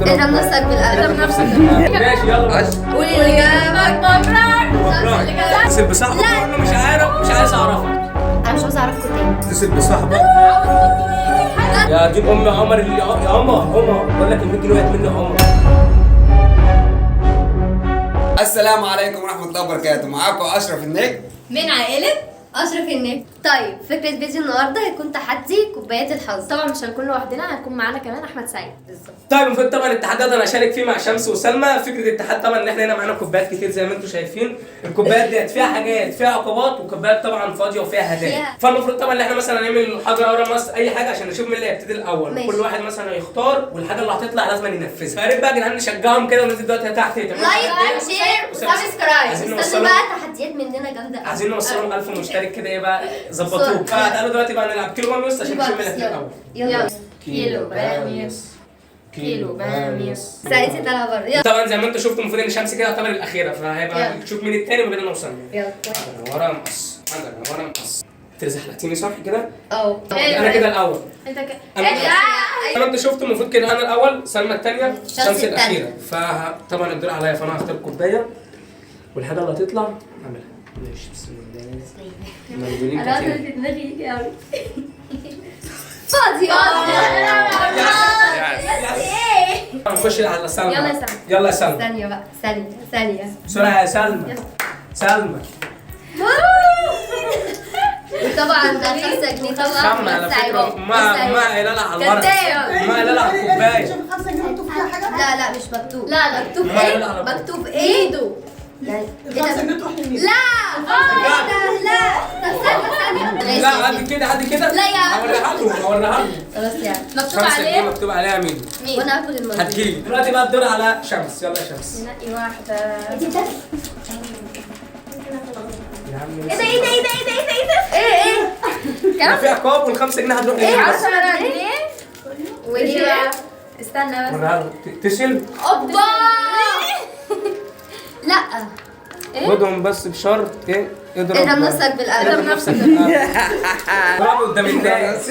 ادعم نفسك بالقلب. ادعم نفسك. ماشي يلا. قولي اللي جنبك مبروك. اتصل بصاحبك وقول له مش عايز اعرفك. انا مش عاوزه اعرفكم تاني. اتصل بصاحبك. يا دين ام عمر اللي يا عمر بقول لك ال 100 جنيه وقعت مني يا عمر. السلام عليكم ورحمة الله وبركاته، معاكم أشرف النجم من عائلة أشرف النجم. طيب فكرة فيديو النهارده هيكون تحدي كوبايات الحظ. طبعا مش هنكون لوحدنا، هيكون معانا كمان احمد سعيد. بالظبط. طيب المفروض طبعا التحدي ده انا هشارك فيه مع شمس وسلمى. فكره التحدي طبعا ان احنا هنا معانا كوبايات كتير زي ما انتم شايفين. الكوبايات ديت فيها حاجات، فيها عقوبات، وكوبايات طبعا فاضيه وفيها هدايا. فالمفروض طبعا ان احنا مثلا نعمل حجر ورا مصر اي حاجه عشان نشوف مين اللي هيبتدي الاول. ماشي. كل واحد مثلا يختار والحاجه اللي هتطلع لازم ينفذها. يا ريت بقى يا جدعان نشجعهم كده وننزل دلوقتي تحت لايك شير وسبسكرايب. عايزين استنوا نوصلهم بقى تحديات مننا جامدة. عايزين نوصلهم 1000 مشترك كده ايه بقى ظبطوه. فتعالوا دلوقتي بقى نلعب كيلو باميوس عشان نشوف مين اللي هيبتدي الاول. يلا. كيلو باميوس. كيلو باميوس. ساعتي طالعة بره. يلا. طبعا زي ما انتم شفتوا المفروض ان شمس كده تعتبر الاخيره، فهيبقى يلا. نشوف مين التاني وبعدين نوصل. يلا. عندنا ورا مقص، عندنا ورا مقص. انت زحلقتيني صح كده؟ اه. انا كده الاول. انت زي ما انتم شفتوا المفروض كده انا الاول، سلمى الثانيه، شمس شمس الاخيره. فطبعا الدور عليا، فانا هختار كوبايه والحاجه اللي هتطلع اعملها. ماشي بسم الله. مندولين انا كتير. في دماغي قوي. فاضي. نخش على سلمى. يلا يا سلمى. يلا يا سلمى. ثانية بقى. ثانية. بسرعه يا سلمى. سلمى. وطبعا ده 5 جنيه طبعا. سلمى على فكره ما قايله لها على الورق. كداب. ما قايله لها على الكوبايه. شوف 5 جنيه مكتوب فيها حاجه؟ لا مش مكتوب. لا مكتوب ما ايه؟ يلا على طول. مكتوب ايده. يعني ايه 5 ده؟ جنيه تروح لمين؟ لا لا طب ثانية. لا عادي كده. لا يا عم. اوريها له. خلاص يعني. مكتوب 5 جنيه عليه مكتوب عليها مين؟ مين؟ وانا اكل الموضوع. هتجيلي دلوقتي بقى الدور على شمس. يلا يا شمس. نقي واحدة. يا عم ايه كان في عقاب وال5 جنيه هتروح لمين؟ 10 جنيه. ودي بقى استنى بس. وريها له. تشيل اوبا. لا خدهم بس بشرط ايه؟ ادعم نفسك بالقلب. ادعم نفسك. برافو قدام الناس.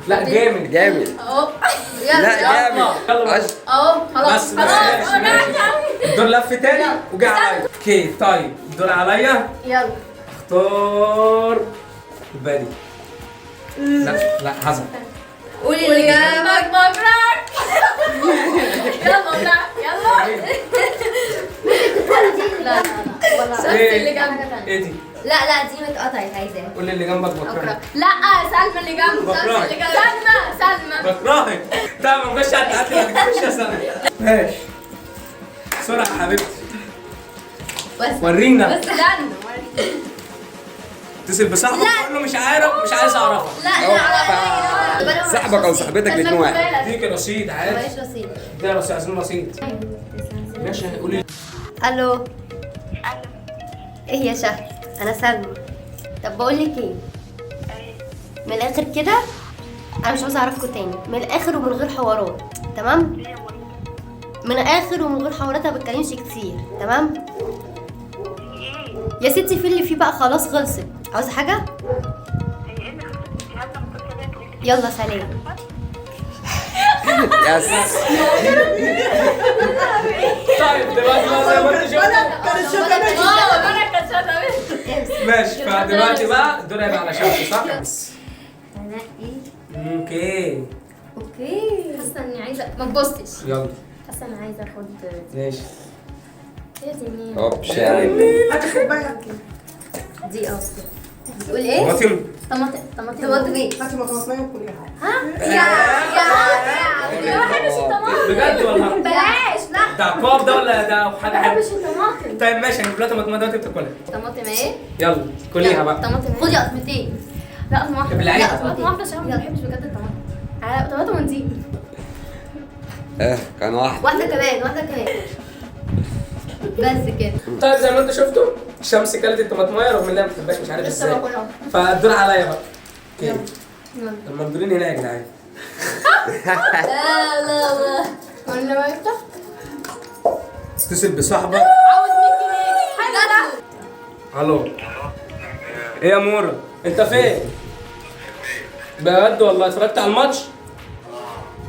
لا جامد. اهو. يلا. يلا اهو خلاص. بس الدور لف تاني وجه عليا. اوكي طيب الدور عليا. يلا. اختار الكوبايه دي. لا حزن. قولي اللي جنبك مبروك. يلا. لا شمس اللي جنبك. ايه دي؟ لا دي متقطعت عايزاها. قول لي اللي جنبك بكرهك. لا سلمى اللي جنبك. سلمى. بكرهك. طب نخش على التعدي. نخش يا سلمى. ماشي بسرعه يا حبيبتي. بس ورينا. استنى. اتصل بصاحبك وقول له مش عايز اعرفك. لا صاحبك أو صاحبتك باتنين واحد. اديك رصيد عادي. ماليش رصيد. ده رصيد، عايزين رصيد. ماشي قولي لي. الو. ايه يا شهد؟ انا سلمى. طب بقول لك ايه؟ من الاخر كده انا مش عاوزه اعرفكم تاني. من الاخر ومن غير حوارات. تمام؟ من الاخر ومن غير حوارات. ما بتكلمش كتير. تمام؟ يا ستي في اللي فيه بقى خلاص خلصت. عاوزه حاجه؟ يلا سلام. يس. طيب دلوقتي بقى زي ما انت شفت. كان الشوكه انا كنت شاطره. ماشي فدلوقتي بقى الدور هيبقى على شمس صح؟ بس اوكي حاسه اني عايزه ما تبصش. يلا حاسه اني عايزه اخد ماشي. ايه دي؟ هوب شاي. هات كوبايه. دي اصلا بتقول ايه؟ طماطم. طماطم ايه؟ هاتي بطاطسيه وكليها. ما بحبش الطماطم. بجد والله؟ بلاش. لا ده عقاب ده ولا ده حاجه ما حلوه؟ بحبش الطماطم. طيب ماشي هنجيب لها طماطم دلوقتي بتاكلها. طماطم ايه؟ يلا كليها بقى. طماطم خدي قطمتين. لا طماطم واحده. ابلعيها. لا طماطم واحده عشان ما بحبش بجد الطماطم. طماطم ونزيل. كان واحد. واحده كمان. بس كده. طيب زي ما انتوا شفتوا شمس كلت الطماطمايه رغم انها ما بتحبهاش مش عارف لسه ازاي. باكلها. فالدور عليا بقى. اوكي يلا. المندولين هنا يا جدعان. لا ولا ما يفتح؟ اتصل بصاحبك. عاوز 100 جنيه. الو. ايه يا مورا؟ انت فين؟ بجد والله اتفرجت على الماتش؟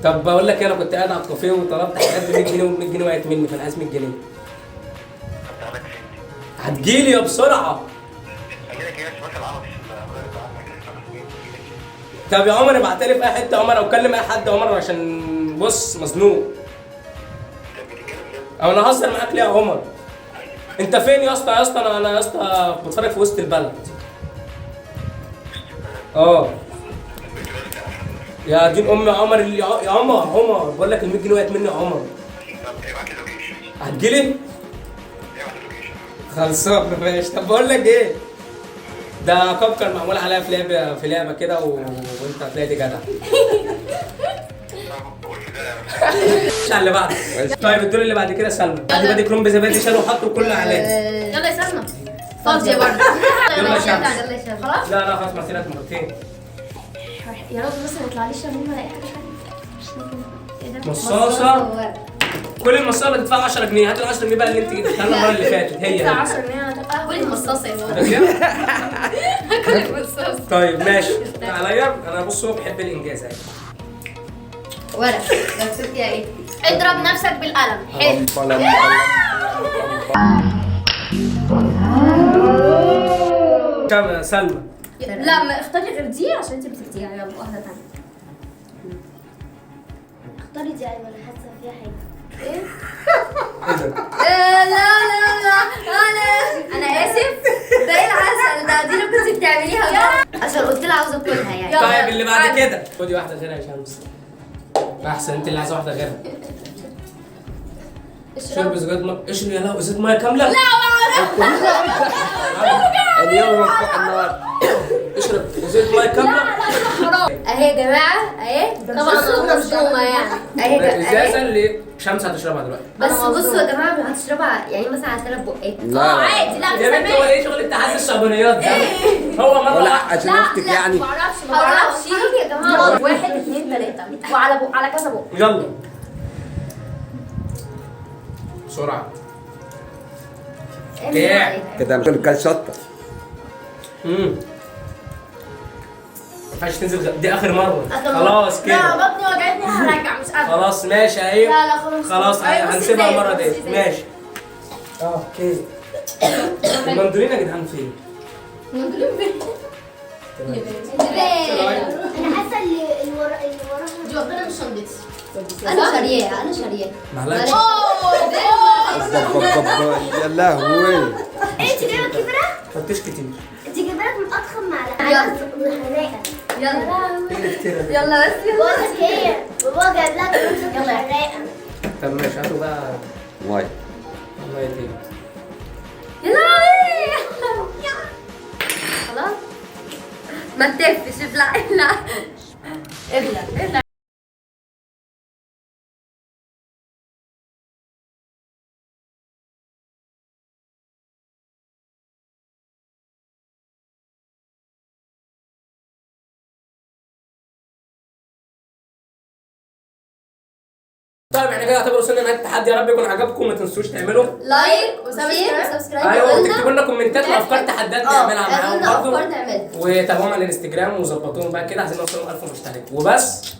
طب بقول لك ايه، انا كنت قاعد على الكافيه وطلبت حاجات ب 100 جنيه وال 100 جنيه وقعت مني، فانا عايز 100 جنيه. هتجيلي يا بسرعه. طب يا عمر ابعتها لي في اي حته يا عمر، او كلم اي حد يا عمر عشان بص مزنوق. او انا هزر معاك ليه يا عمر؟ انت فين يا اسطى؟ يا اسطى انا يا اسطى بتفرج في وسط البلد. اه يا دين امي يا عمر يا عمر بقول لك ال 100 جنيه وقعت مني يا عمر. هتجيلي؟ خلصان ماشي. طب بقول لك ايه؟ ده كوكر معمول عليها في لعبه كده وانت هتلاقي دي جدع. مش على اللي بعده. طيب الدور اللي بعد كده سلمى. بعد ما دي كروم بزبادي شالوا وحطوا كل علامه. يلا يا سلمى. فاضية برضه. يلا يا شمس. يلا يا شباب. خلاص؟ لا خلاص مرتين مرتين. يا رب بس ما يطلعليش لما الاقي حاجة ثانية. ايه ده؟ مصاصه. كل المصاصه بتدفع 10 جنيه، هات ال 10 جنيه بقى اللي انت جبتها لنا المره اللي فاتت هي. 10 جنيه هتبقى كل المصاصة يا بابا. كل المصاصة. طيب ماشي عليا انا. بص هو بيحب الانجاز اهي. ورق مكتوب فيها ايه؟ اضرب نفسك بالقلم. حلو. كم سلمى؟ لا ما اختاري غير دي عشان انت بتكتبيها. يلا واحدة تانية. اختاري دي ايوه، انا حاسه فيها حاجه. ايه ده؟ لا انا اسف. ده ايه العسل ده؟ دي لو كنت بتعمليها عشان قلت لها عاوزه اكلها يعني. طيب اللي بعد كده خدي واحده غيرها يا شمس. احسن انت اللي عايزه واحده غيرها. شرب زجاج ميه. اشرب يا لا ازازه ميه كامله. لا اليوم مفتوح النار. اشرب ازازه ميه كامله. اهي يا جماعه اهي. طبعا انا مصدومة يعني. اهي الازازه اهي. اللي شمس هتشربها دلوقتي. بس بصوا يا جماعه هتشربها يعني مثلا على 3 بقات. لا عادي. لا يا بنت هو ايه شغل اتحاد الصابونيات ده؟ هو مره ولا واحده. عشان اختك يعني. ما بعرفش. يا جماعه 1 2 3 وعلى بق على كذا بق. يلا بسرعه. ايه كده كان شطه. ما ينفعش تنزل دي اخر مره. آخر مرة. خلاص لا كده. بطني وجعتني هرجع مش قادرة. خلاص ماشي اهي. لا لا خلاص. خلاص أيوة، بصي هنسيبها إزاي، المره بصي دي. إزاي. ماشي. اوكي. المندولين يا جدعان فين؟ انا حاسه اللي وراها دي واخدينها من شنطتي. انا شارياه انا شارياه. معلش. يا لهوي. انت جايبه كبيره؟ ما تحطيش كتير. انت جايبه لك من اضخم معلقه من حراقه. يلا بس بقول لك ايه، بابا جايب لك من حراقه. طب ماشي هاتوا بقى ماي. ميه تاني. خلاص ما تفش. ابلع ابلع. طيب احنا كده اعتبروا وصلنا لنهايه التحدي. يا رب يكون عجبكم. ما تنسوش تعملوا لايك وسبسكرايب. ايوه وتكتبوا لنا كومنتات وافكار تحديات نعملها معاهم افكار برضه. نعملها. وتابعوهم على الانستجرام وظبطوهم بقى كده. عايزين نوصلهم 1000 مشترك وبس.